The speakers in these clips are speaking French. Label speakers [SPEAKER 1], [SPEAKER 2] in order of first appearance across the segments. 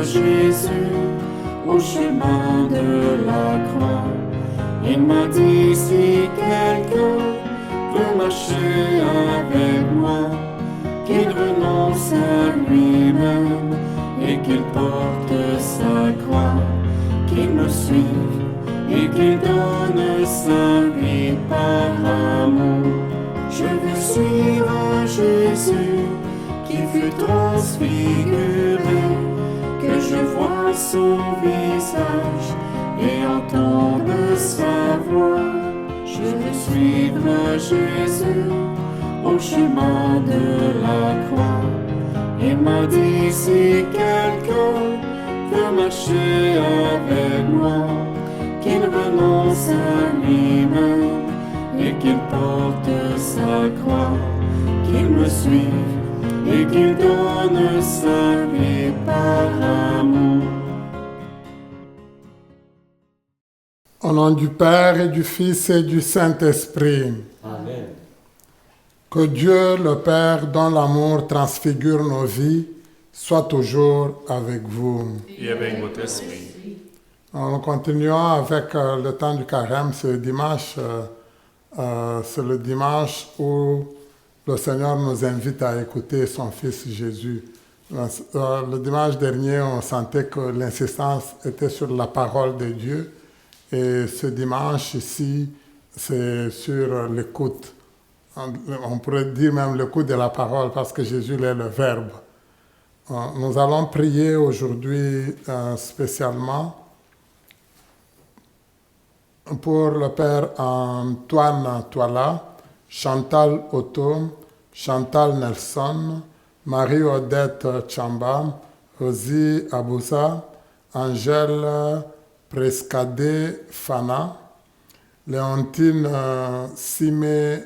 [SPEAKER 1] Jésus au chemin de la croix. Il m'a dit si quelqu'un veut marcher avec moi, qu'il renonce à lui-même et qu'il porte sa croix, qu'il me suive et qu'il donne sa vie par amour. Je veux suivre Jésus qui fut transfiguré, que je vois son visage et entende sa voix. Je veux suivre Jésus au chemin de la croix. Il m'a dit si quelqu'un veut marcher avec moi, qu'il renonce à lui-même et qu'il porte sa croix, qu'il me suive et qu'il donne sa vie par amour.
[SPEAKER 2] Au nom du Père et du Fils et du Saint-Esprit.
[SPEAKER 3] Amen.
[SPEAKER 2] Que Dieu le Père, dont l'amour transfigure nos vies, soit toujours avec vous.
[SPEAKER 4] Et avec votre esprit.
[SPEAKER 2] Nous continuons avec le temps du carême. Ce dimanche, c'est le dimanche où le Seigneur nous invite à écouter son Fils Jésus. Le dimanche dernier, on sentait que l'insistance était sur la parole de Dieu. Et ce dimanche ici, c'est sur l'écoute. On pourrait dire même l'écoute de la parole parce que Jésus est le Verbe. Nous allons prier aujourd'hui spécialement pour le Père Antoine Toila, Chantal Otto, Chantal Nelson, Marie-Odette Chamba, Rosie Aboussa, Angèle Prescadé Fana, Léontine Simé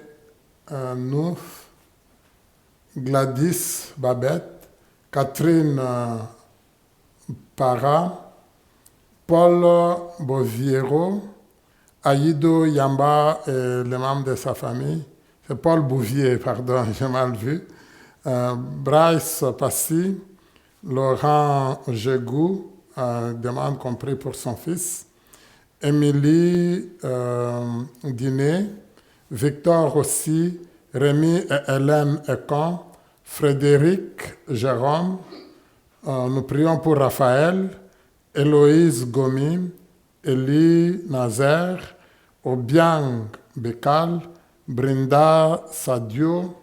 [SPEAKER 2] Nouf, Gladys Babette, Catherine Para, Paul Boviero, Aïdo Yamba et les membres de sa famille. C'est Paul Bouvier, pardon, j'ai mal vu. Bryce Passy, Laurent Jégou, demande qu'on prie pour son fils. Émilie Diné, Victor Rossi, Rémi et Hélène Econ, Frédéric Jérôme. Nous prions pour Raphaël, Héloïse Gomi, Élie Nazaire, Obiang Bekal, Brinda Sadio,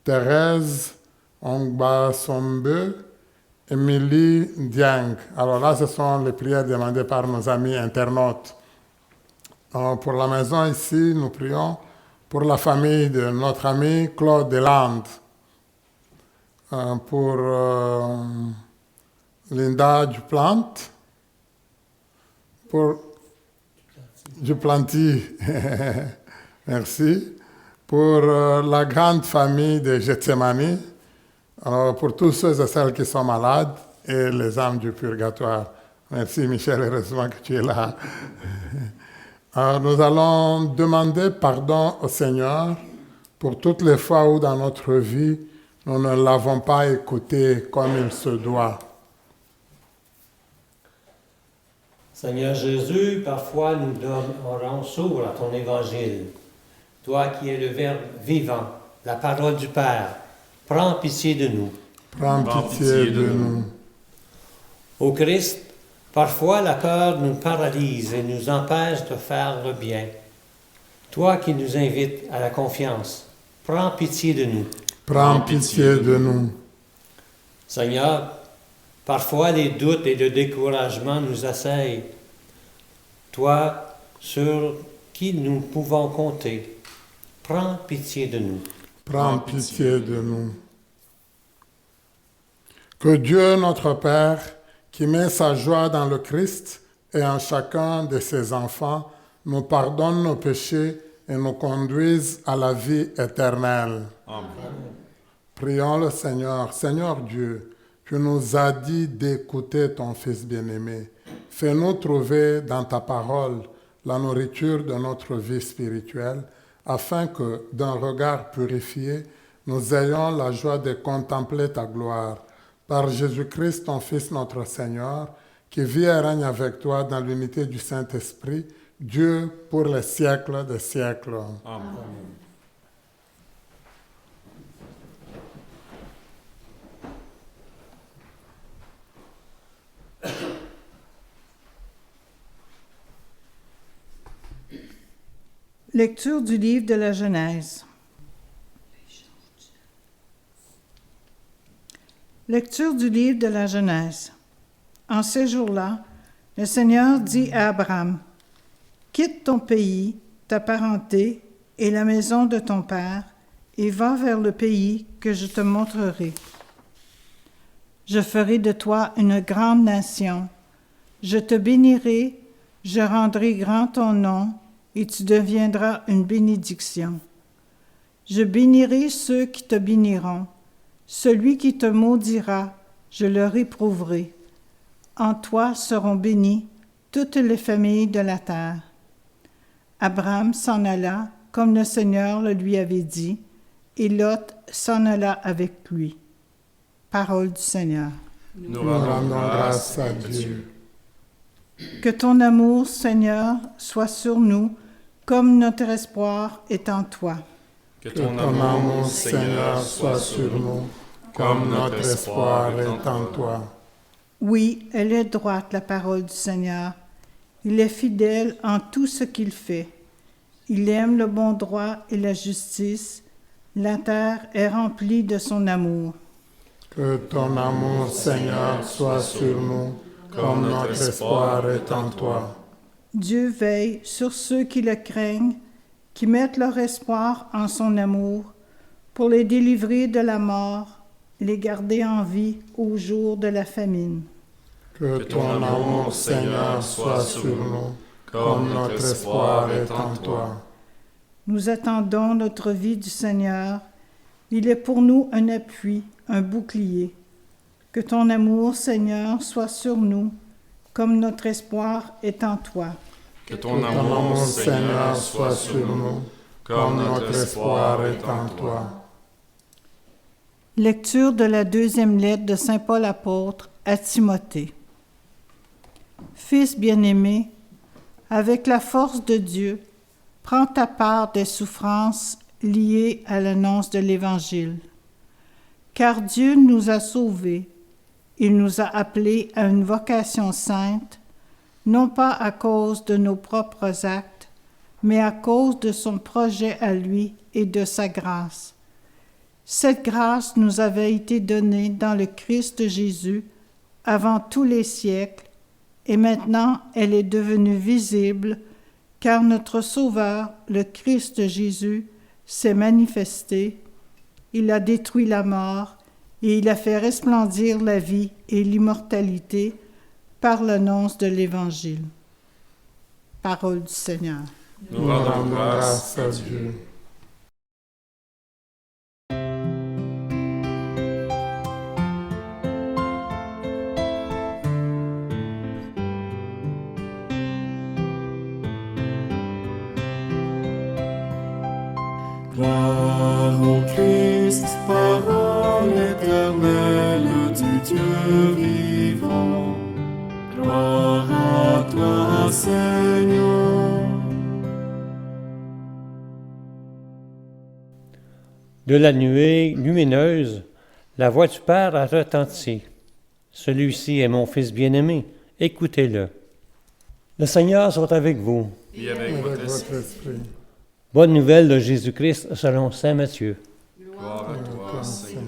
[SPEAKER 2] Thérèse Ongbasombe, Émilie Diang. Alors là, ce sont les prières demandées par nos amis internautes. Pour la maison ici, nous prions pour la famille de notre ami Claude Deslandes, pour Linda Duplante, pour Duplanty, merci, pour la grande famille de Gethsemane, alors pour tous ceux et celles qui sont malades et les âmes du purgatoire. Merci Michel, heureusement que tu es là. Nous allons demander pardon au Seigneur pour toutes les fois où dans notre vie, nous ne l'avons pas écouté comme il se doit.
[SPEAKER 3] Seigneur Jésus, parfois on s'ouvre à ton évangile. Toi qui es le Verbe vivant, la parole du Père, prends pitié de nous.
[SPEAKER 2] Prends pitié de nous.
[SPEAKER 3] Ô Christ, parfois la peur nous paralyse et nous empêche de faire le bien. Toi qui nous invites à la confiance, prends pitié de nous.
[SPEAKER 2] Prends pitié de nous.
[SPEAKER 3] Seigneur, parfois les doutes et le découragement nous assaillent. Toi, sur qui nous pouvons compter, prends pitié de nous.
[SPEAKER 2] Prends pitié de nous. Que Dieu, notre Père, qui met sa joie dans le Christ et en chacun de ses enfants, nous pardonne nos péchés et nous conduise à la vie éternelle.
[SPEAKER 4] Amen.
[SPEAKER 2] Prions le Seigneur. Seigneur Dieu, tu nous as dit d'écouter ton Fils bien-aimé. Fais-nous trouver dans ta parole la nourriture de notre vie spirituelle, afin que, d'un regard purifié, nous ayons la joie de contempler ta gloire. par Jésus-Christ, ton Fils, notre Seigneur, qui vit et règne avec toi dans l'unité du Saint-Esprit, Dieu pour les siècles des siècles.
[SPEAKER 1] Amen.
[SPEAKER 4] Lecture du livre de la Genèse. Lecture du livre de la Genèse. En ces jours-là, le Seigneur dit à Abraham, « Quitte ton pays, ta parenté et la maison de ton père, et va vers le pays que je te montrerai. Je ferai de toi une grande nation. Je te bénirai, je rendrai grand ton nom, et tu deviendras une bénédiction. Je bénirai ceux qui te béniront. Celui qui te maudira, je le réprouverai. En toi seront bénies toutes les familles de la terre. » Abraham s'en alla, comme le Seigneur le lui avait dit, et Lot s'en alla avec lui. Parole du Seigneur.
[SPEAKER 2] Nous rendons grâce à Dieu.
[SPEAKER 4] Que ton amour, Seigneur, soit sur nous, comme notre espoir est en toi.
[SPEAKER 2] Que ton amour, Seigneur, soit sur nous, comme notre espoir est en toi.
[SPEAKER 4] Oui, elle est droite, la parole du Seigneur. Il est fidèle en tout ce qu'il fait. Il aime le bon droit et la justice. La terre est remplie de son amour.
[SPEAKER 2] Que ton amour, Seigneur, soit sur nous, comme notre espoir est en toi.
[SPEAKER 4] Dieu veille sur ceux qui le craignent, qui mettent leur espoir en son amour, pour les délivrer de la mort, les garder en vie au jour de la famine.
[SPEAKER 2] Que ton amour, Seigneur, soit sur nous, comme notre espoir est en toi.
[SPEAKER 4] Nous attendons notre vie du Seigneur. Il est pour nous un appui, un bouclier. Que ton amour, Seigneur, soit sur nous, comme notre espoir est en toi.
[SPEAKER 1] Que ton amour, Seigneur, soit sur nous, comme notre espoir est en toi.
[SPEAKER 4] Lecture de la deuxième lettre de saint Paul apôtre à Timothée. Fils bien-aimé, avec la force de Dieu, prends ta part des souffrances liées à l'annonce de l'Évangile. Car Dieu nous a sauvés. Il nous a appelés à une vocation sainte, non pas à cause de nos propres actes, mais à cause de son projet à lui et de sa grâce. Cette grâce nous avait été donnée dans le Christ Jésus avant tous les siècles, et maintenant elle est devenue visible, car notre Sauveur, le Christ Jésus, s'est manifesté. Il a détruit la mort, et il a fait resplendir la vie et l'immortalité par l'annonce de l'Évangile. Parole du Seigneur.
[SPEAKER 1] Nous rendons grâce à Dieu. Gloire au Christ, parole éternelle du Dieu vivant. Gloire à toi, Seigneur.
[SPEAKER 3] De la nuée lumineuse, la voix du Père a retenti. Celui-ci est mon Fils bien-aimé, écoutez-le. Le Seigneur soit avec vous.
[SPEAKER 1] Et avec votre esprit.
[SPEAKER 3] Bonne nouvelle de Jésus-Christ selon saint Matthieu.
[SPEAKER 1] Gloire à toi, Seigneur.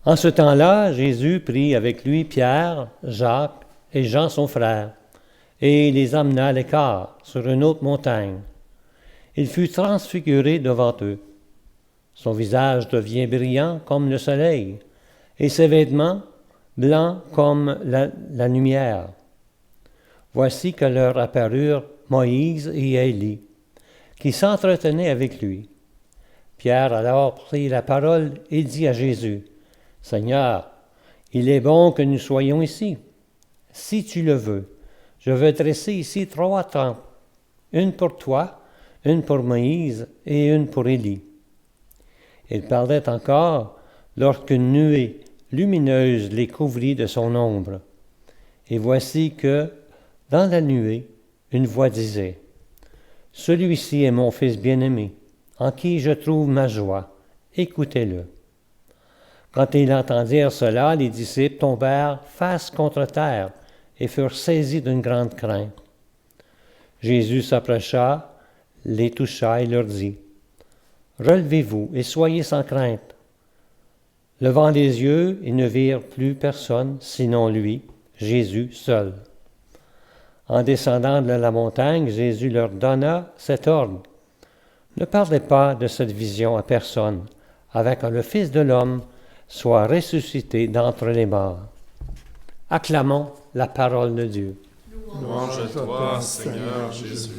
[SPEAKER 3] En ce temps-là, Jésus prit avec lui Pierre, Jacques et Jean son frère, et les amena à l'écart sur une autre montagne. Il fut transfiguré devant eux. Son visage devient brillant comme le soleil, et ses vêtements blancs comme la lumière. Voici que leur apparurent Moïse et Élie, qui s'entretenaient avec lui. Pierre alors prit la parole et dit à Jésus, « Seigneur, il est bon que nous soyons ici. Si tu le veux, je veux dresser ici 3 tentes, une pour toi, une pour Moïse et une pour Élie. » Il parlait encore lorsqu'une nuée lumineuse les couvrit de son ombre. Et voici que, dans la nuée, une voix disait, « Celui-ci est mon Fils bien-aimé, en qui je trouve ma joie. Écoutez-le. » Quand ils entendirent cela, les disciples tombèrent face contre terre et furent saisis d'une grande crainte. Jésus s'approcha, les toucha et leur dit, « Relevez-vous et soyez sans crainte. » Levant les yeux, ils ne virent plus personne, sinon lui, Jésus seul. En descendant de la montagne, Jésus leur donna cet ordre. Ne parlez pas de cette vision à personne, avant que le Fils de l'homme soit ressuscité d'entre les morts. Acclamons la parole de Dieu.
[SPEAKER 1] Louange à toi, Seigneur Jésus.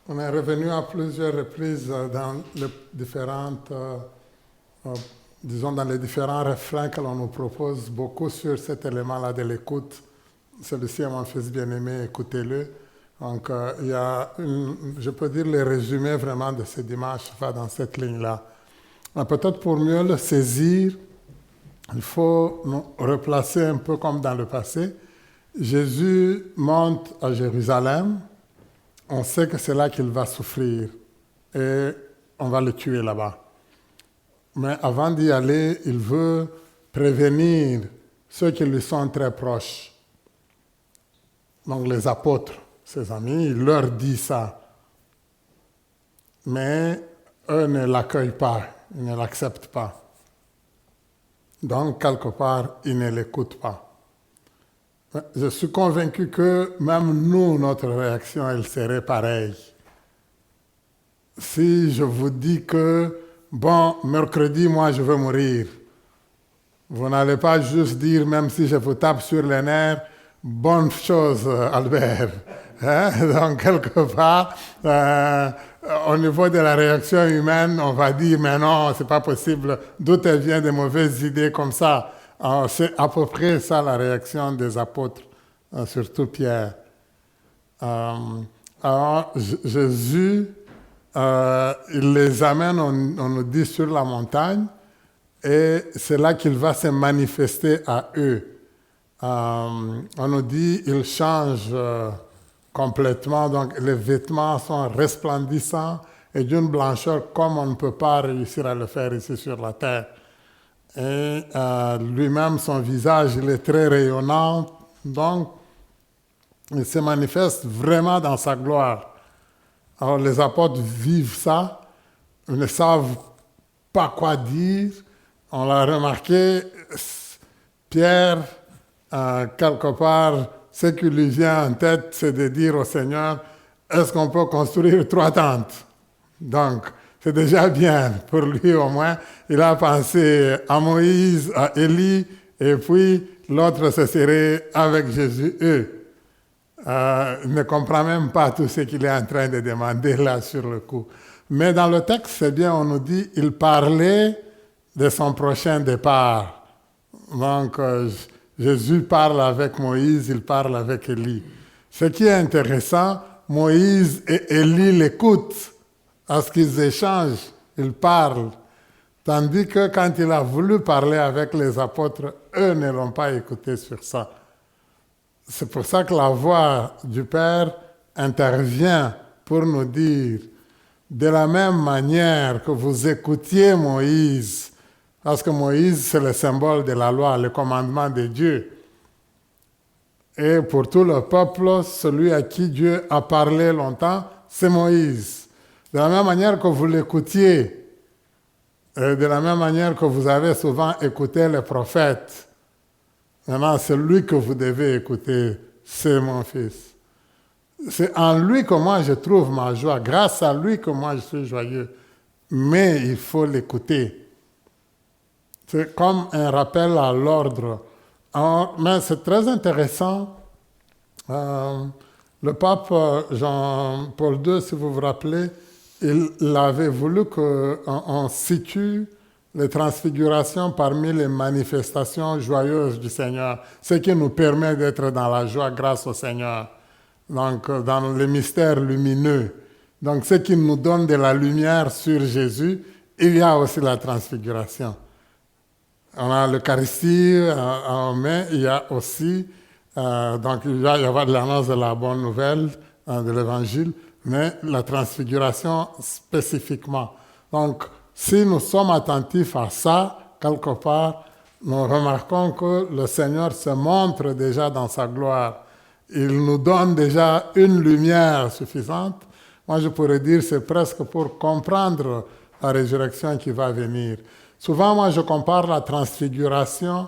[SPEAKER 2] On est revenu à plusieurs reprises dans les différentes, disons dans les différents refrains que l'on nous propose, beaucoup sur cet élément-là de l'écoute. Celui-ci est mon Fils bien-aimé, écoutez-le. Donc, il y a, je peux dire, le résumé vraiment de ce dimanche va dans cette ligne-là. Peut-être pour mieux le saisir, il faut nous replacer un peu comme dans le passé. Jésus monte à Jérusalem. On sait que c'est là qu'il va souffrir et on va le tuer là-bas. Mais avant d'y aller, il veut prévenir ceux qui lui sont très proches. Donc les apôtres, ses amis, il leur dit ça. Mais eux ne l'accueillent pas, ils ne l'acceptent pas. Donc quelque part, ils ne l'écoutent pas. Je suis convaincu que même nous, notre réaction, elle serait pareille. Si je vous dis que, bon, mercredi, moi, je veux mourir, vous n'allez pas juste dire, même si je vous tape sur les nerfs, bonne chose, Albert. Hein? Donc, quelque part, au niveau de la réaction humaine, on va dire, mais non, c'est pas possible, d'où elles viennent des mauvaises idées comme ça. Alors, c'est à peu près ça la réaction des apôtres, surtout Pierre. Alors, Jésus, il les amène, on nous dit, sur la montagne, et c'est là qu'il va se manifester à eux. On nous dit, il change complètement, donc les vêtements sont resplendissants et d'une blancheur comme on ne peut pas réussir à le faire ici sur la terre. Et lui-même, son visage, il est très rayonnant, donc il se manifeste vraiment dans sa gloire. Alors les apôtres vivent ça, ils ne savent pas quoi dire. On l'a remarqué, Pierre, quelque part, ce qui lui vient en tête, c'est de dire au Seigneur, est-ce qu'on peut construire 3 tentes? Donc, c'est déjà bien pour lui au moins. Il a pensé à Moïse, à Élie, et puis l'autre, ce serait avec Jésus, eux. Il ne comprend même pas tout ce qu'il est en train de demander là sur le coup. Mais dans le texte, c'est bien, on nous dit, il parlait de son prochain départ. Donc, Jésus parle avec Moïse, il parle avec Élie. Ce qui est intéressant, Moïse et Élie l'écoutent. Parce qu'ils échangent, ils parlent. Tandis que quand il a voulu parler avec les apôtres, eux ne l'ont pas écouté sur ça. C'est pour ça que la voix du Père intervient pour nous dire, de la même manière que vous écoutiez Moïse, parce que Moïse, c'est le symbole de la loi, le commandement de Dieu. Et pour tout le peuple, celui à qui Dieu a parlé longtemps, c'est Moïse. De la même manière que vous l'écoutiez, de la même manière que vous avez souvent écouté les prophètes, maintenant c'est lui que vous devez écouter, c'est mon Fils. C'est en lui que moi je trouve ma joie, grâce à lui que moi je suis joyeux. Mais il faut l'écouter. C'est comme un rappel à l'ordre. Mais c'est très intéressant. Le pape Jean-Paul II, si vous vous rappelez, il avait voulu qu'on situe les transfigurations parmi les manifestations joyeuses du Seigneur, ce qui nous permet d'être dans la joie grâce au Seigneur. Donc, dans les mystères lumineux. Donc, ce qui nous donne de la lumière sur Jésus, il y a aussi la transfiguration. On a l'Eucharistie en main, il y a aussi, donc il va y avoir l'annonce de la bonne nouvelle, de l'Évangile, mais la transfiguration spécifiquement. Donc, si nous sommes attentifs à ça, quelque part, nous remarquons que le Seigneur se montre déjà dans sa gloire. Il nous donne déjà une lumière suffisante. Moi, je pourrais dire que c'est presque pour comprendre la résurrection qui va venir. Souvent, moi, je compare la transfiguration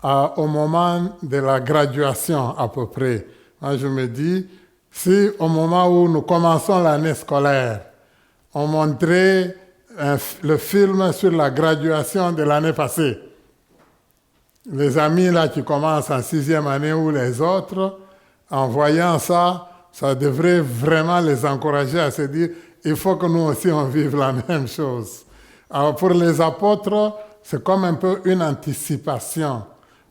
[SPEAKER 2] au moment de la graduation, à peu près. Moi, je me dis, si au moment où nous commençons l'année scolaire, on montrait le film sur la graduation de l'année passée, les amis là qui commencent en 6e année ou les autres, en voyant ça, ça devrait vraiment les encourager à se dire, il faut que nous aussi on vive la même chose. Alors pour les apôtres, c'est comme un peu une anticipation.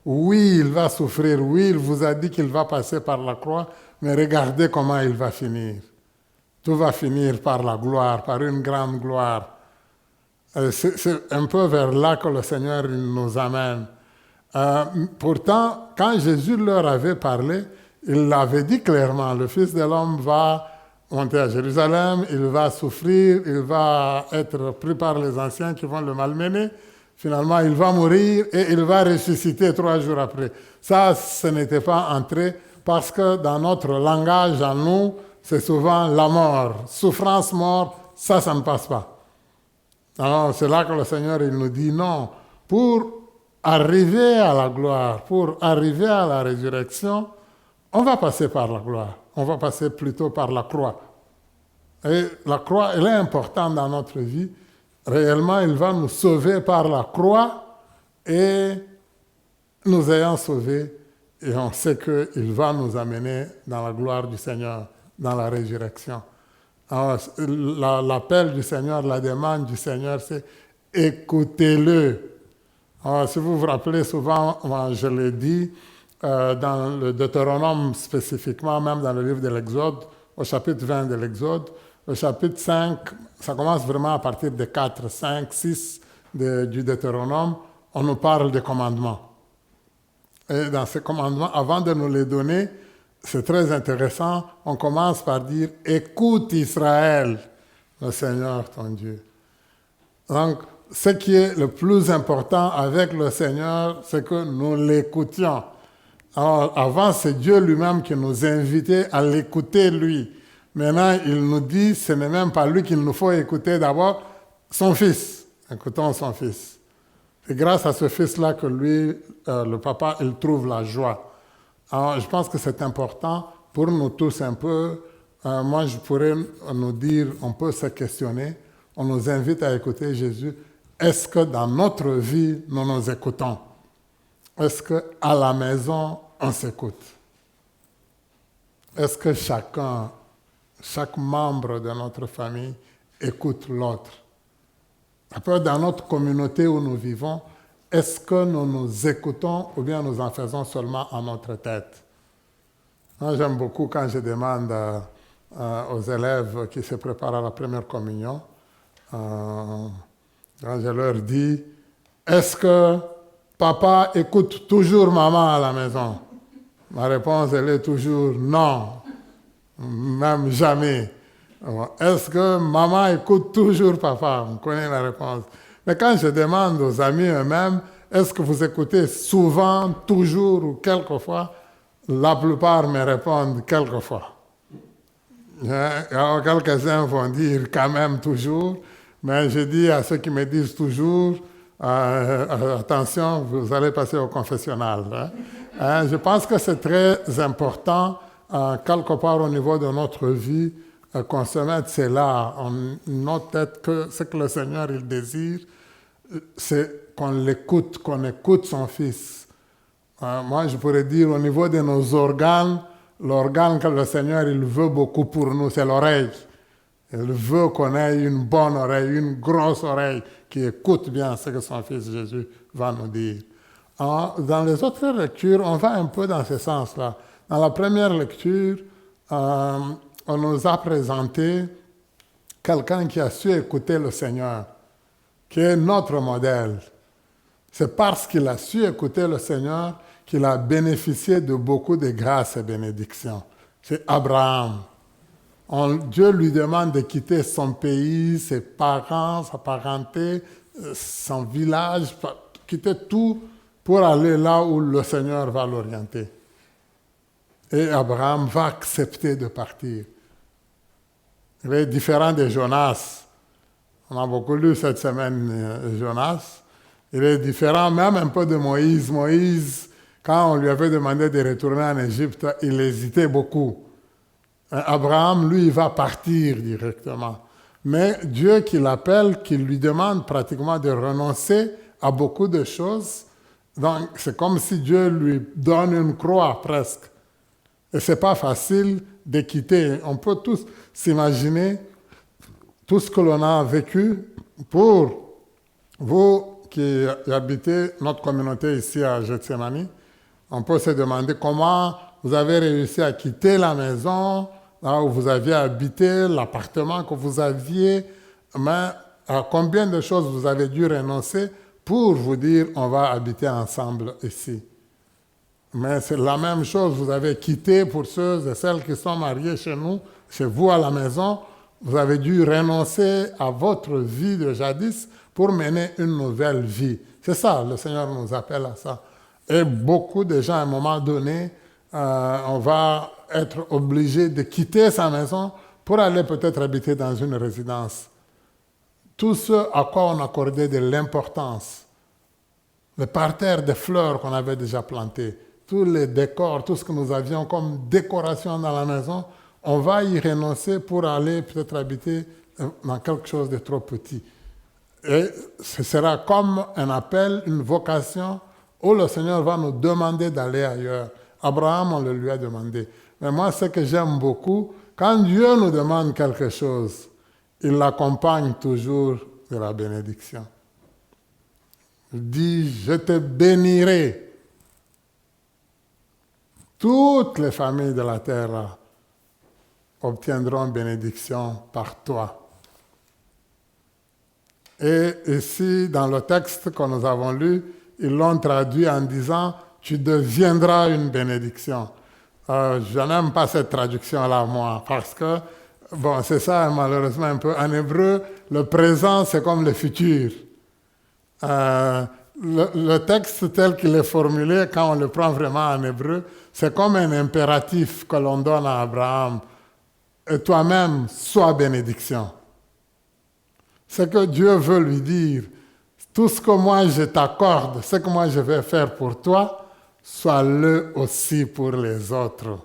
[SPEAKER 2] Oui, il va souffrir, oui, il vous a dit qu'il va passer par la croix, mais regardez comment il va finir. Tout va finir par la gloire, par une grande gloire. C'est un peu vers là que le Seigneur nous amène. Pourtant, quand Jésus leur avait parlé, il l'avait dit clairement, le Fils de l'homme va monter à Jérusalem, il va souffrir, il va être pris par les anciens qui vont le malmener. Finalement, il va mourir et il va ressusciter 3 jours après. Ça, ce n'était pas entré parce que dans notre langage, à nous, c'est souvent la mort. Souffrance, mort, ça ne passe pas. Alors, c'est là que le Seigneur, il nous dit non. Pour arriver à la gloire, pour arriver à la résurrection, on va passer par la gloire. On va passer plutôt par la croix. Et la croix, elle est importante dans notre vie. Réellement, il va nous sauver par la croix et nous ayant sauvés, et on sait qu'il va nous amener dans la gloire du Seigneur, dans la résurrection. Alors, l'appel du Seigneur, la demande du Seigneur, c'est écoutez-le. Alors, si vous vous rappelez souvent, moi, je l'ai dit, dans le Deutéronome spécifiquement, même dans le livre de l'Exode, au chapitre 20 de l'Exode, le chapitre 5, ça commence vraiment à partir de 4, 5, 6 du Deutéronome, on nous parle des commandements. Et dans ces commandements, avant de nous les donner, c'est très intéressant, on commence par dire « Écoute Israël, le Seigneur ton Dieu ». Donc, ce qui est le plus important avec le Seigneur, c'est que nous l'écoutions. Alors, avant, c'est Dieu lui-même qui nous invitait à l'écouter lui. Maintenant, il nous dit, ce n'est même pas lui qu'il nous faut écouter d'abord, son Fils. Écoutons son Fils. C'est grâce à ce Fils-là que lui, le Papa, il trouve la joie. Alors, je pense que c'est important pour nous tous un peu. Moi, je pourrais nous dire, on peut se questionner. On nous invite à écouter Jésus. Est-ce que dans notre vie, nous nous écoutons? Est-ce qu'à la maison, on s'écoute? Est-ce que chaque membre de notre famille écoute l'autre? Après, dans notre communauté où nous vivons, est-ce que nous nous écoutons ou bien nous en faisons seulement à notre tête? Moi, j'aime beaucoup quand je demande aux élèves qui se préparent à la première communion, quand je leur dis, est-ce que papa écoute toujours maman à la maison? Ma réponse, elle est toujours non, même jamais. Est-ce que maman écoute toujours papa? On connaît la réponse. Mais quand je demande aux amis eux-mêmes, est-ce que vous écoutez souvent, toujours ou quelquefois? La plupart me répondent quelquefois. Alors, quelques-uns vont dire quand même toujours, mais je dis à ceux qui me disent toujours, attention, vous allez passer au confessionnal. Je pense que c'est très important, quelque part au niveau de notre vie, qu'on se mette cela en notre tête, que ce que le Seigneur il désire, c'est qu'on l'écoute, qu'on écoute son Fils. Moi, je pourrais dire au niveau de nos organes, l'organe que le Seigneur il veut beaucoup pour nous, c'est l'oreille. Il veut qu'on ait une bonne oreille, une grosse oreille, qui écoute bien ce que son Fils Jésus va nous dire. Dans les autres lectures, on va un peu dans ce sens-là. Dans la première lecture, on nous a présenté quelqu'un qui a su écouter le Seigneur, qui est notre modèle. C'est parce qu'il a su écouter le Seigneur qu'il a bénéficié de beaucoup de grâces et bénédictions. C'est Abraham. Dieu lui demande de quitter son pays, ses parents, sa parenté, son village, quitter tout pour aller là où le Seigneur va l'orienter. Et Abraham va accepter de partir. Il est différent de Jonas. On a beaucoup lu cette semaine Jonas. Il est différent même un peu de Moïse. Moïse, quand on lui avait demandé de retourner en Égypte, il hésitait beaucoup. Abraham, lui, il va partir directement. Mais Dieu qui l'appelle, qui lui demande pratiquement de renoncer à beaucoup de choses, donc c'est comme si Dieu lui donne une croix presque. Et ce n'est pas facile de quitter. On peut tous s'imaginer tout ce que l'on a vécu. Pour vous qui habitez notre communauté ici à Gethsemane, on peut se demander comment vous avez réussi à quitter la maison, là où vous aviez habité, l'appartement que vous aviez, mais à combien de choses vous avez dû renoncer pour vous dire on va habiter ensemble ici. Mais c'est la même chose, vous avez quitté pour ceux et celles qui sont mariés chez nous, chez vous à la maison, vous avez dû renoncer à votre vie de jadis pour mener une nouvelle vie. C'est ça, le Seigneur nous appelle à ça. Et beaucoup de gens, à un moment donné, on va être obligé de quitter sa maison pour aller peut-être habiter dans une résidence. Tout ce à quoi on accordait de l'importance, le parterre de fleurs qu'on avait déjà planté, tous les décors, tout ce que nous avions comme décoration dans la maison, on va y renoncer pour aller peut-être habiter dans quelque chose de trop petit. Et ce sera comme un appel, une vocation où le Seigneur va nous demander d'aller ailleurs. Abraham, on le lui a demandé. Mais moi, ce que j'aime beaucoup, quand Dieu nous demande quelque chose, il l'accompagne toujours de la bénédiction. Il dit, je te bénirai. Toutes les familles de la terre obtiendront bénédiction par toi. Et ici, dans le texte que nous avons lu, ils l'ont traduit en disant « Tu deviendras une bénédiction ». Je n'aime pas cette traduction-là, moi, parce que, bon, c'est ça, malheureusement, un peu. En hébreu, le présent, c'est comme le futur. Le texte tel qu'il est formulé, quand on le prend vraiment en hébreu, c'est comme un impératif que l'on donne à Abraham. Et toi-même, sois bénédiction. Ce que Dieu veut lui dire, tout ce que moi je t'accorde, ce que moi je vais faire pour toi, sois-le aussi pour les autres.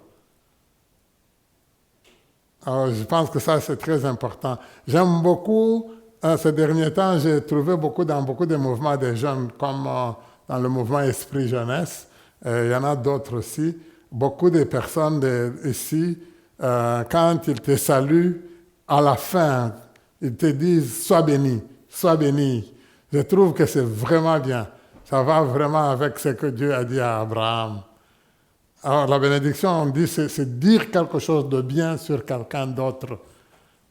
[SPEAKER 2] Alors, je pense que ça, c'est très important. J'aime beaucoup, ces derniers temps, j'ai trouvé dans beaucoup de mouvements des jeunes, comme dans le mouvement Esprit Jeunesse, il y en a d'autres aussi, beaucoup de personnes ici, quand ils te saluent, à la fin, ils te disent « Sois béni, sois béni ». Je trouve que c'est vraiment bien. Ça va vraiment avec ce que Dieu a dit à Abraham. Alors, la bénédiction, on dit, c'est dire quelque chose de bien sur quelqu'un d'autre.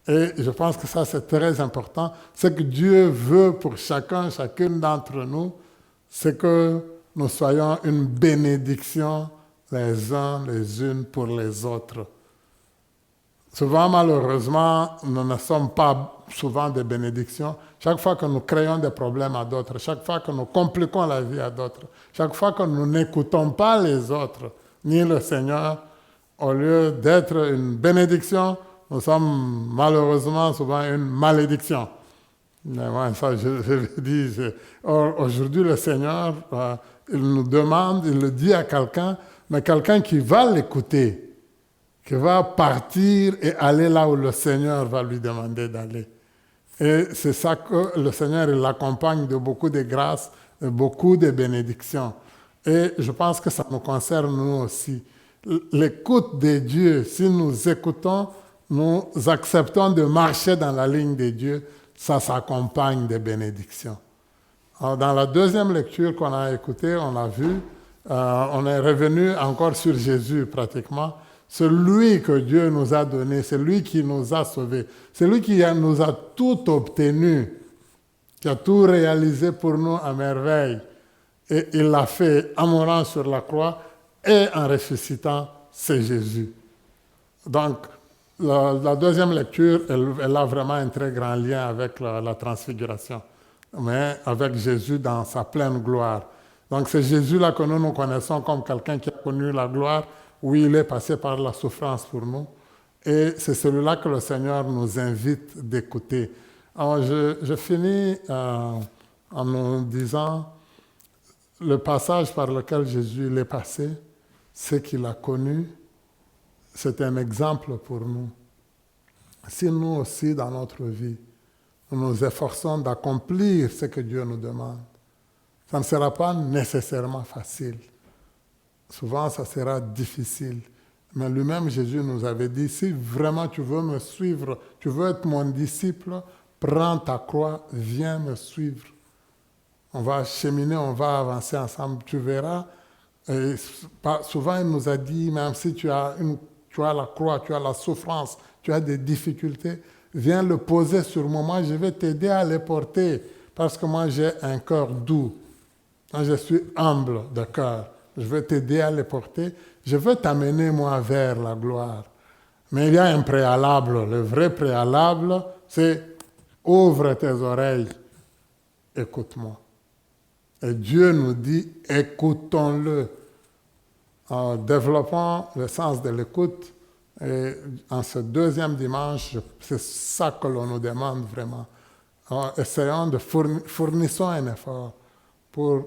[SPEAKER 2] Et je pense que ça, c'est très important. Ce que Dieu veut pour chacune d'entre nous, c'est que nous soyons une bénédiction les uns les unes pour les autres. Souvent, malheureusement, nous ne sommes pas souvent des bénédictions. Chaque fois que nous créons des problèmes à d'autres, chaque fois que nous compliquons la vie à d'autres, chaque fois que nous n'écoutons pas les autres, ni le Seigneur, au lieu d'être une bénédiction, nous sommes malheureusement souvent une malédiction. Mais moi, ça, je le dis. Or, aujourd'hui, le Seigneur, il nous demande, il le dit à quelqu'un, mais quelqu'un qui va l'écouter, qui va partir et aller là où le Seigneur va lui demander d'aller. Et c'est ça que le Seigneur il l'accompagne de beaucoup de grâces, de beaucoup de bénédictions. Et je pense que ça nous concerne nous aussi. L'écoute de Dieu, si nous écoutons, nous acceptons de marcher dans la ligne de Dieu, ça s'accompagne des bénédictions. Alors, dans la deuxième lecture qu'on a écoutée, on a vu, on est revenu encore sur Jésus pratiquement, celui que Dieu nous a donné, celui qui nous a sauvés, celui qui nous a tout obtenu, qui a tout réalisé pour nous à merveille. Et il l'a fait en mourant sur la croix et en ressuscitant, c'est Jésus. Donc, la deuxième lecture, elle a vraiment un très grand lien avec la transfiguration, mais avec Jésus dans sa pleine gloire. Donc, c'est Jésus-là que nous connaissons comme quelqu'un qui a connu la gloire, où il est passé par la souffrance pour nous. Et c'est celui-là que le Seigneur nous invite d'écouter. Alors, je finis en nous disant, le passage par lequel Jésus est passé, ce qu'il a connu, c'est un exemple pour nous. Si nous aussi, dans notre vie, nous nous efforçons d'accomplir ce que Dieu nous demande, ça ne sera pas nécessairement facile. Souvent, ça sera difficile. Mais lui-même, Jésus nous avait dit, si vraiment tu veux me suivre, tu veux être mon disciple, prends ta croix, viens me suivre. On va cheminer, on va avancer ensemble, tu verras. Et souvent, il nous a dit, même si tu as la croix, tu as la souffrance, tu as des difficultés, viens le poser sur moi. Moi, je vais t'aider à les porter parce que moi, j'ai un cœur doux. Moi, je suis humble de cœur. Je vais t'aider à les porter. Je veux t'amener, moi, vers la gloire. Mais il y a un préalable. Le vrai préalable, c'est ouvre tes oreilles, écoute-moi. Et Dieu nous dit, écoutons-le. En développant le sens de l'écoute, et en ce deuxième dimanche, c'est ça que l'on nous demande vraiment. Alors, essayons de fournissons un effort pour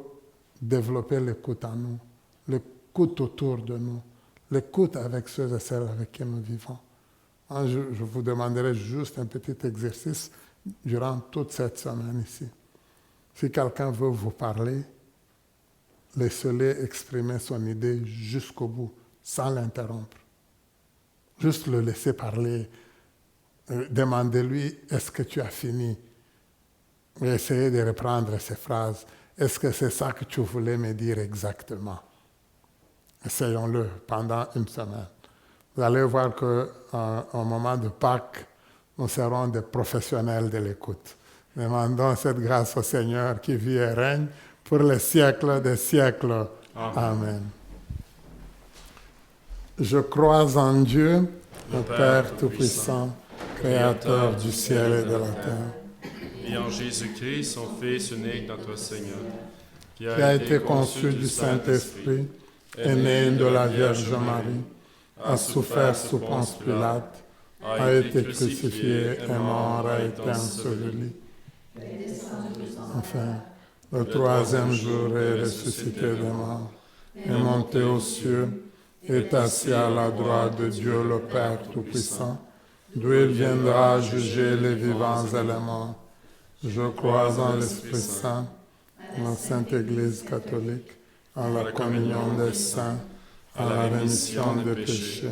[SPEAKER 2] développer l'écoute en nous, l'écoute autour de nous, l'écoute avec ceux et celles avec qui nous vivons. Alors, je vous demanderai juste un petit exercice durant toute cette semaine ici. Si quelqu'un veut vous parler, laissez-le exprimer son idée jusqu'au bout, sans l'interrompre. Juste le laisser parler. Demandez-lui, est-ce que tu as fini? Et essayez de reprendre ces phrases. Est-ce que c'est ça que tu voulais me dire exactement? Essayons-le pendant une semaine. Vous allez voir qu'au moment de Pâques, nous serons des professionnels de l'écoute. Demandons cette grâce au Seigneur qui vit et règne pour les siècles des siècles. Amen. Je crois en Dieu, le Père Tout-Puissant, Créateur du ciel et de la terre,
[SPEAKER 1] et en Jésus-Christ, son Fils unique, notre Seigneur,
[SPEAKER 2] qui a été conçu du Saint-Esprit, est né de la Vierge Marie, a souffert sous Ponce Pilate, a été crucifié, est mort, a été enseveli. Enfin, le troisième jour est ressuscité des morts, est monté aux cieux, est assis à la droite de Dieu le Père Tout-Puissant, d'où il viendra juger les vivants et les morts. Je crois en l'Esprit Saint, en la Sainte Église catholique, en la communion des saints, à la rémission des péchés,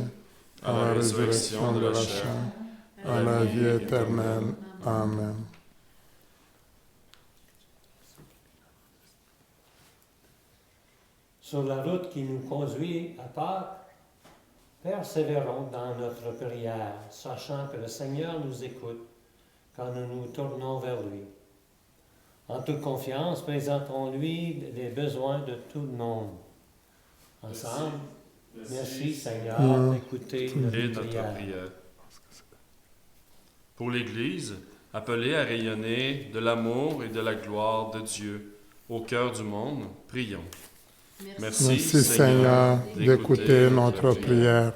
[SPEAKER 2] à la résurrection de la chair, à la vie éternelle. Amen.
[SPEAKER 3] Sur la route qui nous conduit à Pâques, persévérons dans notre prière, sachant que le Seigneur nous écoute quand nous nous tournons vers lui. En toute confiance, présentons-lui les besoins de tout le monde. Ensemble, merci Seigneur d'écouter notre prière.
[SPEAKER 1] Pour l'Église, appelée à rayonner de l'amour et de la gloire de Dieu au cœur du monde, prions.
[SPEAKER 2] Merci Seigneur d'écouter notre prière.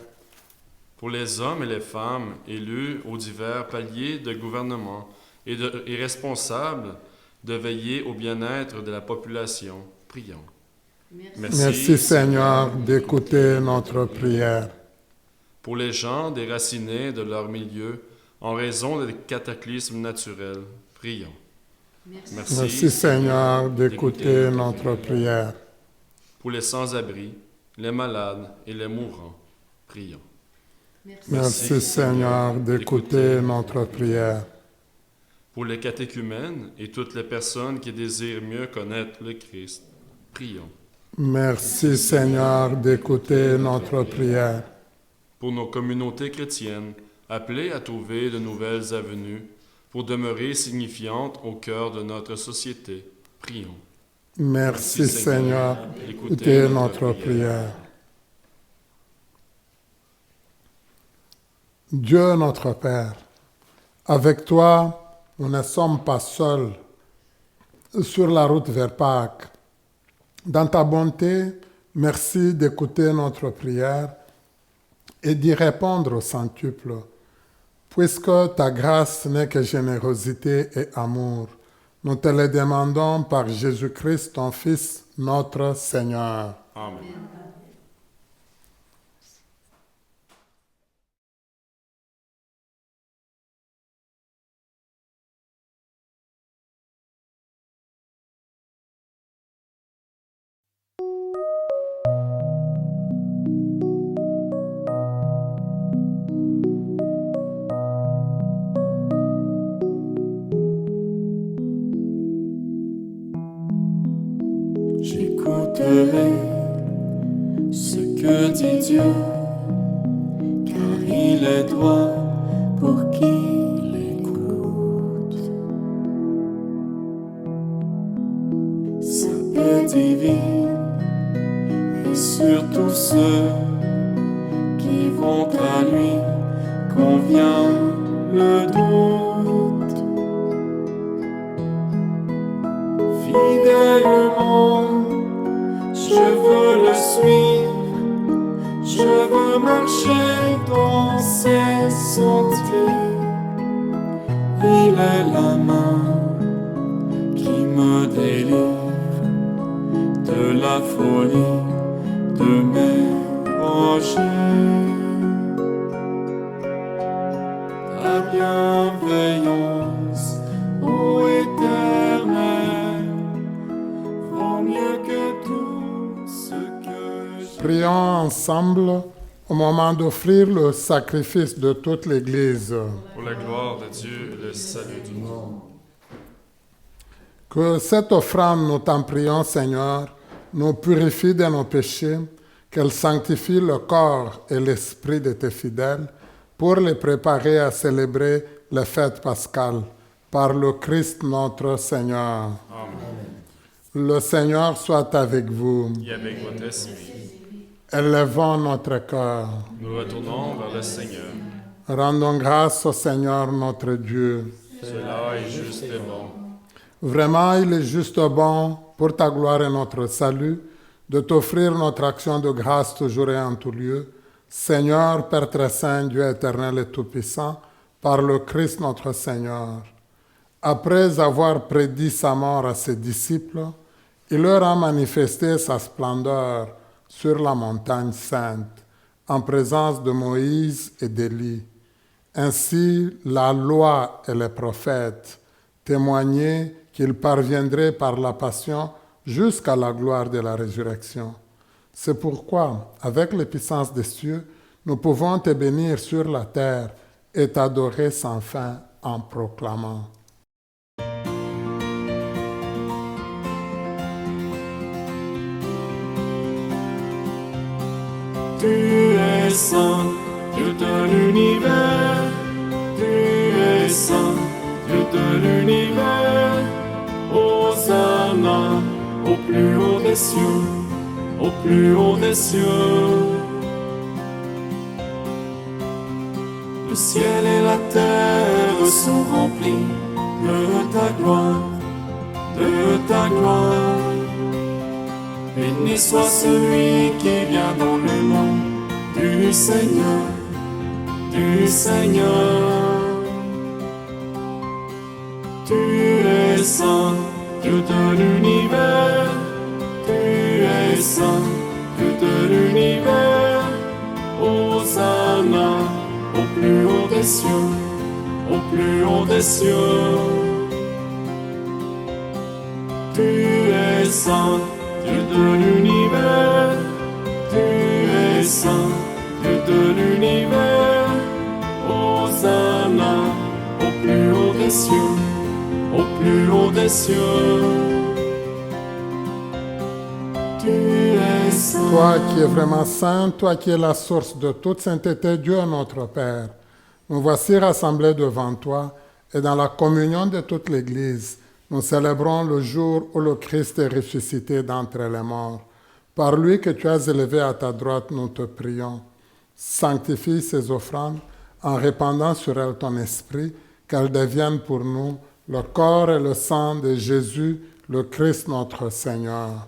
[SPEAKER 1] Pour les hommes et les femmes élus aux divers paliers de gouvernement et responsables de veiller au bien-être de la population, prions.
[SPEAKER 2] Merci Seigneur d'écouter notre prière.
[SPEAKER 1] Pour les gens déracinés de leur milieu en raison des cataclysmes naturels, prions.
[SPEAKER 2] Merci Seigneur d'écouter notre prière.
[SPEAKER 1] Pour les sans-abri, les malades et les mourants, prions.
[SPEAKER 2] Merci Seigneur d'écouter notre prière.
[SPEAKER 1] pour les catéchumènes et toutes les personnes qui désirent mieux connaître le Christ. Prions.
[SPEAKER 2] Merci Seigneur d'écouter notre prière.
[SPEAKER 1] Pour nos communautés chrétiennes, appelées à trouver de nouvelles avenues, pour demeurer signifiantes au cœur de notre société. Prions.
[SPEAKER 2] Merci Seigneur d'écouter notre prière. Dieu notre Père, avec toi, nous ne sommes pas seuls sur la route vers Pâques. Dans ta bonté, merci d'écouter notre prière et d'y répondre au centuple, puisque ta grâce n'est que générosité et amour. Nous te le demandons par Jésus-Christ, ton Fils, notre Seigneur.
[SPEAKER 1] Amen.
[SPEAKER 5] J'écouterai ce que dit Dieu, car il est droit pour qui l'écoute. Saint et divin, et surtout ceux qui vont à lui, convient le doute. Fidèlement, je veux le suivre, je veux marcher dans ses sentiers. Il est la main qui me délivre de la folie de mes projets. Ta bienveillance, ô Éternel, vaut mieux que tout ce que j'ai.
[SPEAKER 2] Prions ensemble au moment d'offrir le sacrifice de toute l'Église.
[SPEAKER 1] Pour la gloire de Dieu et le salut du monde.
[SPEAKER 2] Que cette offrande, nous t'en prions, Seigneur, nous purifie de nos péchés, qu'elle sanctifie le corps et l'esprit de tes fidèles pour les préparer à célébrer les fêtes pascales par le Christ notre Seigneur.
[SPEAKER 1] Amen.
[SPEAKER 2] Le Seigneur soit avec vous.
[SPEAKER 1] Et avec votre esprit,
[SPEAKER 2] Élevons notre cœur.
[SPEAKER 1] nous retournons vers le Seigneur.
[SPEAKER 2] Rendons grâce au Seigneur notre Dieu.
[SPEAKER 1] Cela est juste et bon.
[SPEAKER 2] Vraiment, il est juste bon, pour ta gloire et notre salut, de t'offrir notre action de grâce toujours et en tout lieu. Seigneur, Père très saint, Dieu éternel et tout-puissant, par le Christ notre Seigneur. Après avoir prédit sa mort à ses disciples, il leur a manifesté sa splendeur sur la montagne sainte, en présence de Moïse et d'Élie. Ainsi, la loi et les prophètes témoignaient qu'il parviendrait par la passion jusqu'à la gloire de la résurrection. C'est pourquoi, avec les puissances des cieux, nous pouvons te bénir sur la terre et t'adorer sans fin en proclamant.
[SPEAKER 5] Tu es saint, Dieu de l'univers. Tu es saint, Dieu de l'univers. Hosanna au plus haut des cieux, au plus haut des cieux. Le ciel et la terre sont remplis de ta gloire, de ta gloire. Béni soit celui qui vient dans le nom du Seigneur, du Seigneur. Tu es saint, Dieu de l'univers. Tu es saint, Dieu de l'univers. Hosanna au plus haut des cieux, au plus haut des cieux. Tu es saint, Dieu de l'univers, tu es saint, Dieu de l'univers. Hosanna au plus haut des cieux, haut des cieux. Tu es saint.
[SPEAKER 2] Toi qui es vraiment saint, toi qui es la source de toute sainteté, Dieu notre Père, nous voici rassemblés devant toi et dans la communion de toute l'Église, nous célébrons le jour où le Christ est ressuscité d'entre les morts. Par lui que tu as élevé à ta droite, nous te prions. Sanctifie ces offrandes en répandant sur elles ton esprit, qu'elles deviennent pour nous le corps et le sang de Jésus, le Christ notre Seigneur.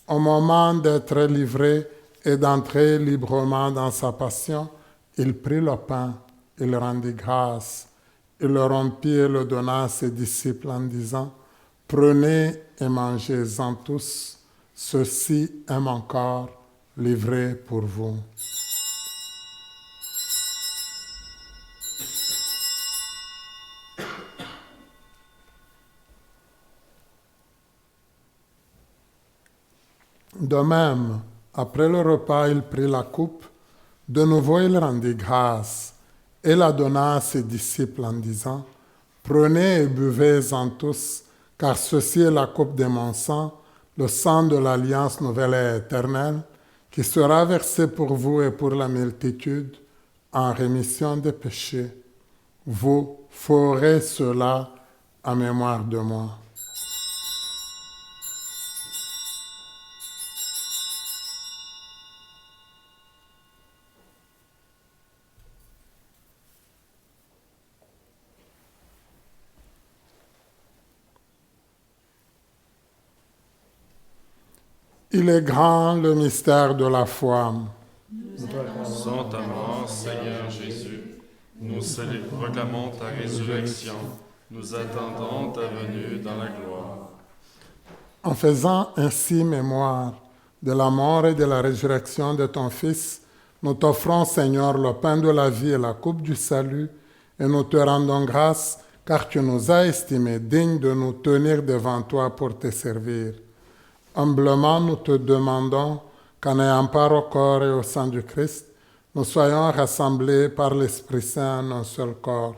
[SPEAKER 2] Au moment d'être livré et d'entrer librement dans sa passion, il prit le pain, il rendit grâce, il le rompit et le donna à ses disciples en disant, « Prenez et mangez-en tous, ceci est mon corps livré pour vous. » De même, après le repas, il prit la coupe. De nouveau, il rendit grâce et la donna à ses disciples en disant, « Prenez et buvez-en tous, car ceci est la coupe de mon sang, le sang de l'alliance nouvelle et éternelle, qui sera versé pour vous et pour la multitude en rémission des péchés. Vous ferez cela en mémoire de moi. » Il est grand le mystère de la foi.
[SPEAKER 1] Sans ta mort, Seigneur Jésus, nous proclamons ta résurrection, nous attendons ta venue dans la gloire.
[SPEAKER 2] En faisant ainsi mémoire de la mort et de la résurrection de ton Fils, nous t'offrons, Seigneur, le pain de la vie et la coupe du salut, et nous te rendons grâce, car tu nous as estimés dignes de nous tenir devant toi pour te servir. Humblement, nous te demandons qu'en ayant part au corps et au sang du Christ, nous soyons rassemblés par l'Esprit Saint en un seul corps.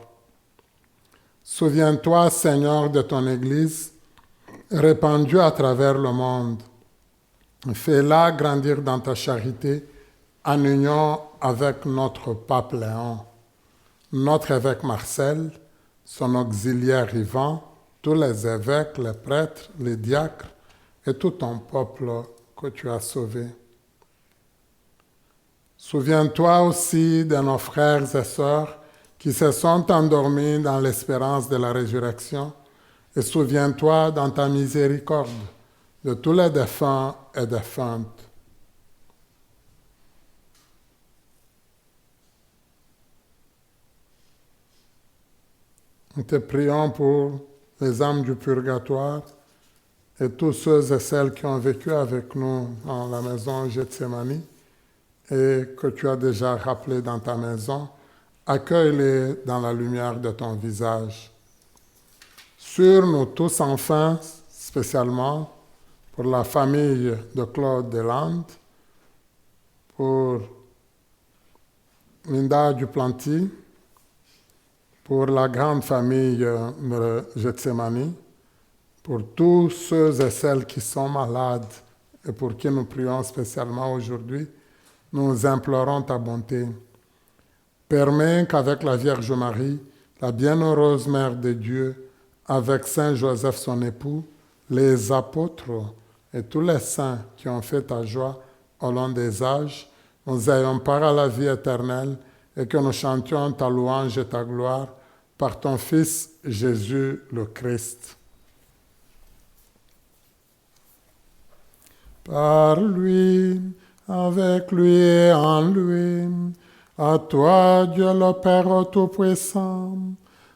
[SPEAKER 2] Souviens-toi, Seigneur, de ton Église, répandue à travers le monde. Fais-la grandir dans ta charité en union avec notre pape Léon, notre évêque Marcel, son auxiliaire Ivan, tous les évêques, les prêtres, les diacres, et tout ton peuple que tu as sauvé. Souviens-toi aussi de nos frères et sœurs qui se sont endormis dans l'espérance de la résurrection, et souviens-toi dans ta miséricorde de tous les défunts et défuntes. Nous te prions pour les âmes du purgatoire, et tous ceux et celles qui ont vécu avec nous dans la maison Gethsemane et que tu as déjà rappelé dans ta maison, accueille-les dans la lumière de ton visage. Sur nous tous enfin, spécialement pour la famille de Claude Deslandes, pour Linda Duplanty, pour la grande famille de Gethsemane, pour tous ceux et celles qui sont malades et pour qui nous prions spécialement aujourd'hui, nous implorons ta bonté. Permets qu'avec la Vierge Marie, la bienheureuse Mère de Dieu, avec Saint Joseph son époux, les apôtres et tous les saints qui ont fait ta joie au long des âges, nous ayons part à la vie éternelle et que nous chantions ta louange et ta gloire par ton Fils Jésus le Christ. Par lui, avec lui et en lui, à toi, Dieu le Père Tout-Puissant,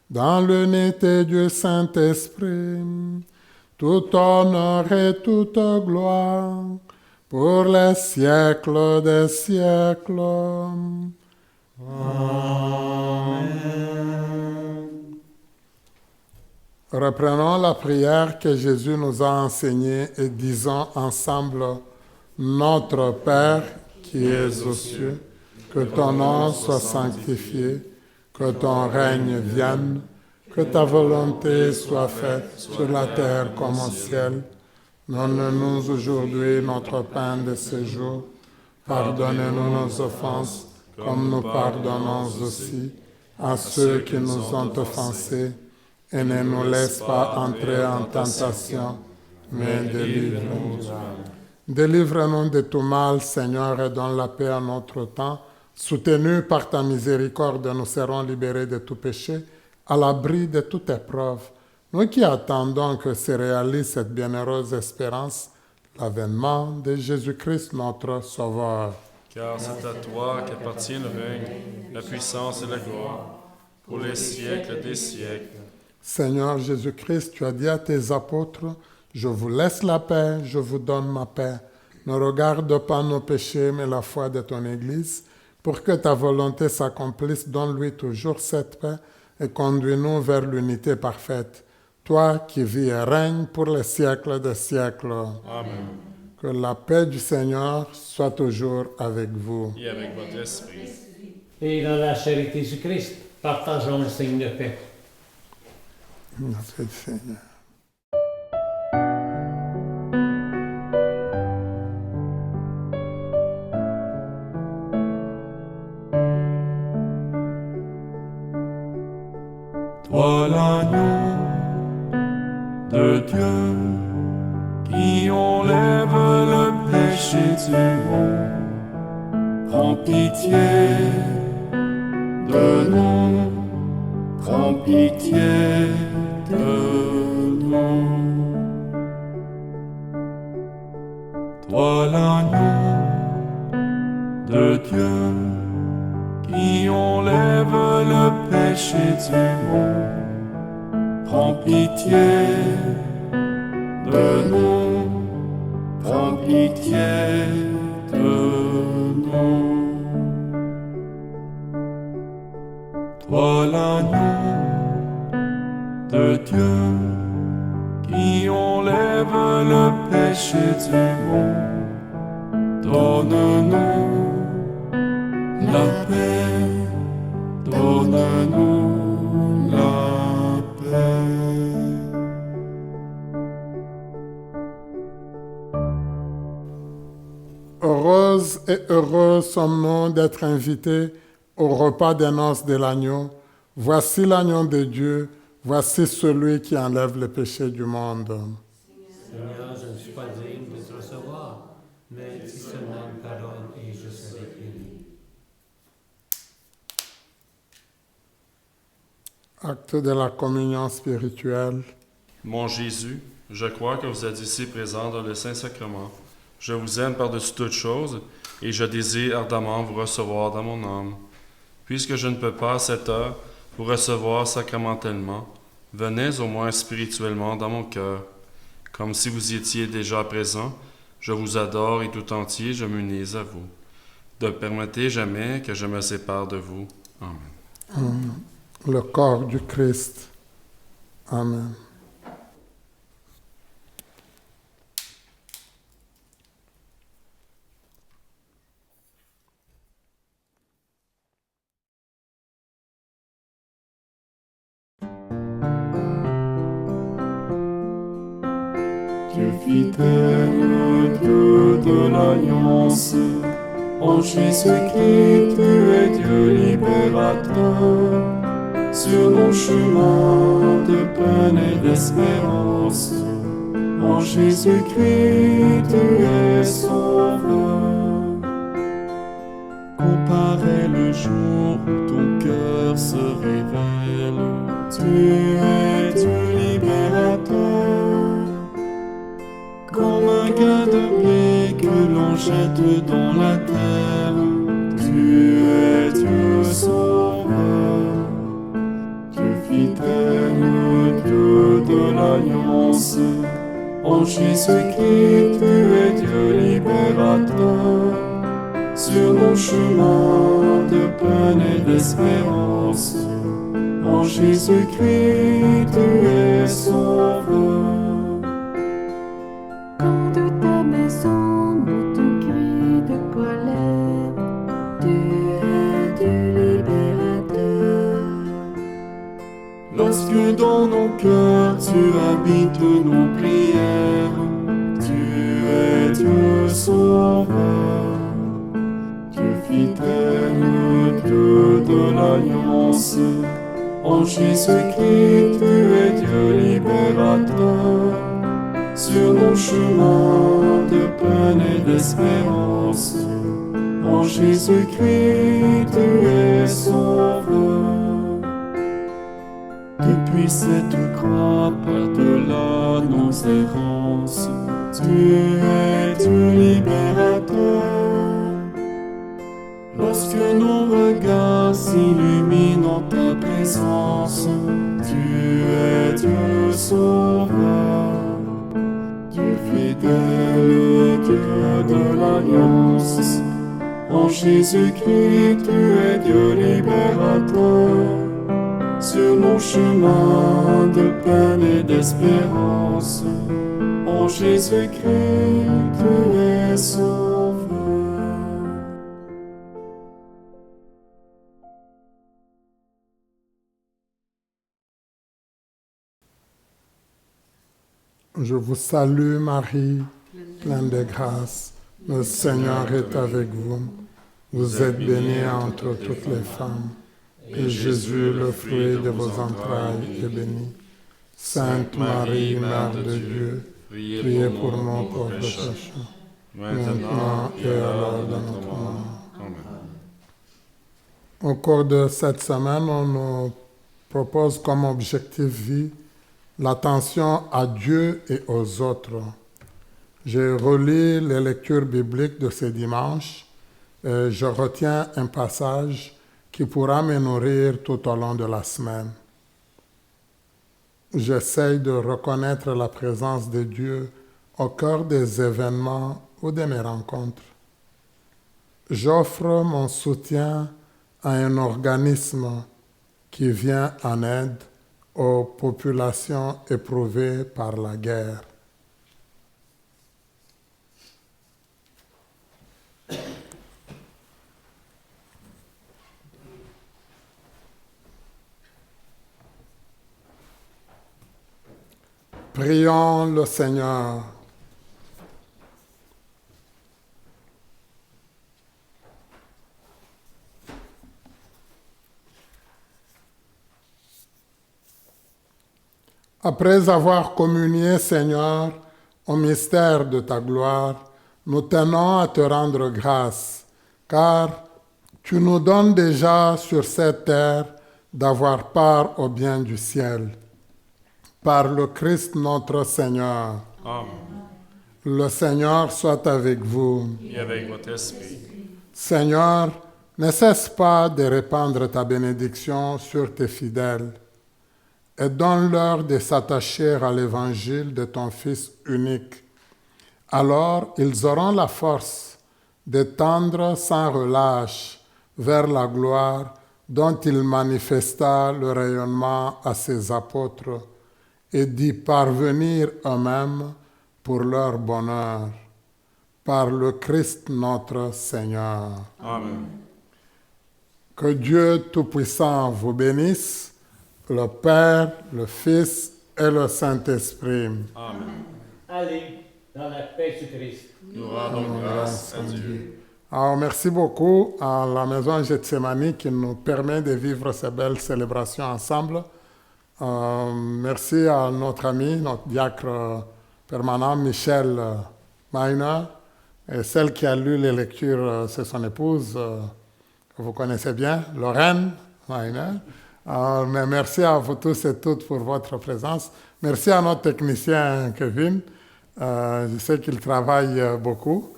[SPEAKER 2] dans l'unité du Saint-Esprit, tout honneur et toute gloire, pour les siècles des siècles. Amen. Reprenons la prière que Jésus nous a enseignée et disons ensemble, Notre Père qui es aux cieux, que ton nom soit sanctifié, que ton règne vienne, Que ta volonté soit faite sur la terre comme au ciel. Donne-nous aujourd'hui notre pain de ce jour. Pardonne-nous nos offenses, comme nous pardonnons aussi à ceux qui nous ont offensés. Et ne nous laisse pas entrer en tentation, mais délivre-nous du mal. Délivre-nous de tout mal, Seigneur, et donne la paix à notre temps. Soutenus par ta miséricorde, nous serons libérés de tout péché, à l'abri de toute épreuve. Nous qui attendons que se réalise cette bienheureuse espérance, l'avènement de Jésus-Christ, notre Sauveur.
[SPEAKER 1] Car c'est à toi qu'appartient le règne, la puissance et la gloire, pour les siècles des siècles.
[SPEAKER 2] Seigneur Jésus-Christ, tu as dit à tes apôtres, « Je vous laisse la paix, je vous donne ma paix. Ne regarde pas nos péchés, mais la foi de ton Église. Pour que ta volonté s'accomplisse, donne-lui toujours cette paix et conduis-nous vers l'unité parfaite. Toi qui vis et règnes pour les siècles des siècles. »
[SPEAKER 1] Amen.
[SPEAKER 2] Que la paix du Seigneur soit toujours avec vous.
[SPEAKER 1] Et avec votre esprit.
[SPEAKER 3] Et dans la charité du Christ, partageons le signe de paix.
[SPEAKER 2] Merci du Seigneur.
[SPEAKER 5] Toi l'agneau de Dieu qui enlève le péché du monde, prends pitié de nous, prends pitié de nous. Toi l'agneau de Dieu qui enlève le péché du monde, prends pitié de nous, prends pitié de nous. Toi l'agneau de Dieu qui enlève le péché du monde, donne-nous la paix, donne-nous la paix.
[SPEAKER 2] Heureuse et heureux sommes-nous d'être invités au repas des noces de l'agneau. Voici l'agneau de Dieu, voici celui qui enlève le péché du monde.
[SPEAKER 3] Seigneur, je ne suis pas digne de te recevoir, mais dis seulement une parole et je serai guéri.
[SPEAKER 2] Acte de la communion spirituelle.
[SPEAKER 1] Mon Jésus, je crois que vous êtes ici présent dans le Saint-Sacrement. Je vous aime par-dessus toutes choses et je désire ardemment vous recevoir dans mon âme. Puisque je ne peux pas à cette heure vous recevoir sacramentellement, venez au moins spirituellement dans mon cœur. Comme si vous y étiez déjà présent, je vous adore et tout entier je m'unis à vous. Ne permettez jamais que je me sépare de vous. Amen.
[SPEAKER 2] Le corps du Christ. Amen.
[SPEAKER 5] Dieu fidèle, Dieu de l'Alliance, en Jésus-Christ, tu es Dieu libérateur. Sur nos chemins de peine et d'espérance, en Jésus-Christ, tu es sauveur. Comparé le jour où ton cœur se révèle, tu es Dieu libérateur. Comme un grain de blé que l'on jette dans la terre, tu es Dieu sauveur. Dieu fidèle, Dieu de l'Alliance, en Jésus-Christ, tu es Dieu libérateur. Sur nos chemins de peine et d'espérance, en Jésus-Christ, tu es sauveur.
[SPEAKER 6] Quand de ta maison monte un cri de colère, tu es Dieu libérateur.
[SPEAKER 5] Lorsque dans nos cœurs tu habites nos prières, tu es Dieu sauveur, Dieu fidèle, Dieu de l'alliance. En Jésus-Christ, tu es Dieu libérateur. Sur nos chemins de peine et d'espérance, en Jésus-Christ, tu es sauveur. Depuis cette croix, par-delà nos errances, tu es Dieu libérateur. Lorsque nos regards s'illuminent en ta présence, tu es Dieu sauveur, Dieu fidèle, Dieu de l'alliance. En Jésus-Christ, tu es Dieu libérateur. Sur nos chemins de peine et d'espérance, en Jésus-Christ, tu es sauveur.
[SPEAKER 2] Je vous salue Marie, pleine de grâce. Le Seigneur est avec vous. Vous êtes bénie entre toutes les femmes. Et Jésus, le fruit de vos entrailles, est béni. Sainte Marie, Mère de Dieu, priez pour nous pauvres pécheurs, maintenant et à l'heure de notre mort.
[SPEAKER 1] Amen.
[SPEAKER 2] Au cours de cette semaine, on nous propose comme objectif vie l'attention à Dieu et aux autres. J'ai relu les lectures bibliques de ce dimanche et je retiens un passage qui pourra me nourrir tout au long de la semaine. J'essaye de reconnaître la présence de Dieu au cœur des événements ou de mes rencontres. J'offre mon soutien à un organisme qui vient en aide aux populations éprouvées par la guerre. Prions le Seigneur. Après avoir communié, Seigneur, au mystère de ta gloire, nous tenons à te rendre grâce, car tu nous donnes déjà sur cette terre d'avoir part au bien du ciel. Par le Christ notre Seigneur.
[SPEAKER 1] Amen.
[SPEAKER 2] Le Seigneur soit avec vous.
[SPEAKER 1] Et avec votre esprit.
[SPEAKER 2] Seigneur, ne cesse pas de répandre ta bénédiction sur tes fidèles et donne-leur de s'attacher à l'évangile de ton Fils unique. Alors ils auront la force de tendre sans relâche vers la gloire dont il manifesta le rayonnement à ses apôtres et d'y parvenir eux-mêmes pour leur bonheur. Par le Christ notre Seigneur.
[SPEAKER 1] Amen.
[SPEAKER 2] Que Dieu Tout-Puissant vous bénisse, le Père, le Fils et le Saint-Esprit.
[SPEAKER 1] Amen.
[SPEAKER 3] Allez dans la paix du Christ.
[SPEAKER 1] Nous rendons grâce à Dieu.
[SPEAKER 2] Alors, merci beaucoup à la Maison Gethsemane qui nous permet de vivre ces belles célébrations ensemble. Merci à notre ami, notre diacre permanent, Michel Meiner. Et celle qui a lu les lectures, c'est son épouse, que vous connaissez bien, Lorraine Meiner. Mais merci à vous tous et toutes pour votre présence. Merci à notre technicien Kevin. Je sais qu'il travaille beaucoup.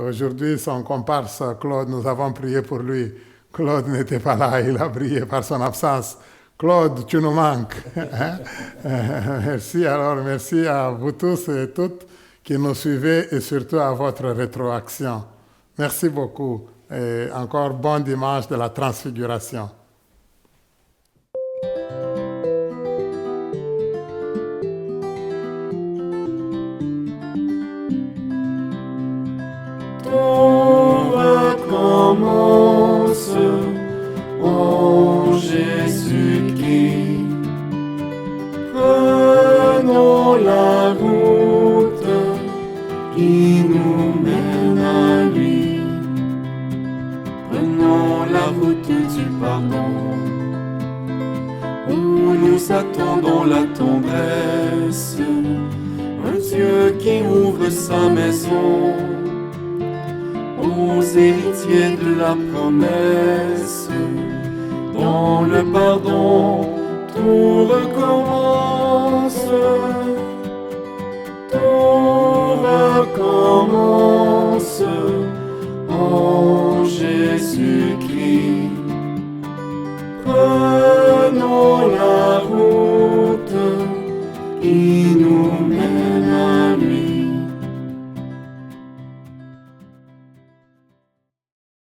[SPEAKER 2] Aujourd'hui, son comparse Claude, nous avons prié pour lui. Claude n'était pas là, il a brillé par son absence. Claude, tu nous manques. Merci à vous tous et toutes qui nous suivez et surtout à votre rétroaction. Merci beaucoup et encore bon dimanche de la Transfiguration.
[SPEAKER 5] Tout recommence en Jésus-Christ. du pardon, où nous attendons la tendresse, un Dieu qui ouvre sa maison aux héritiers de la promesse. Dans le pardon, tout recommence, tout recommence en Jésus-Christ.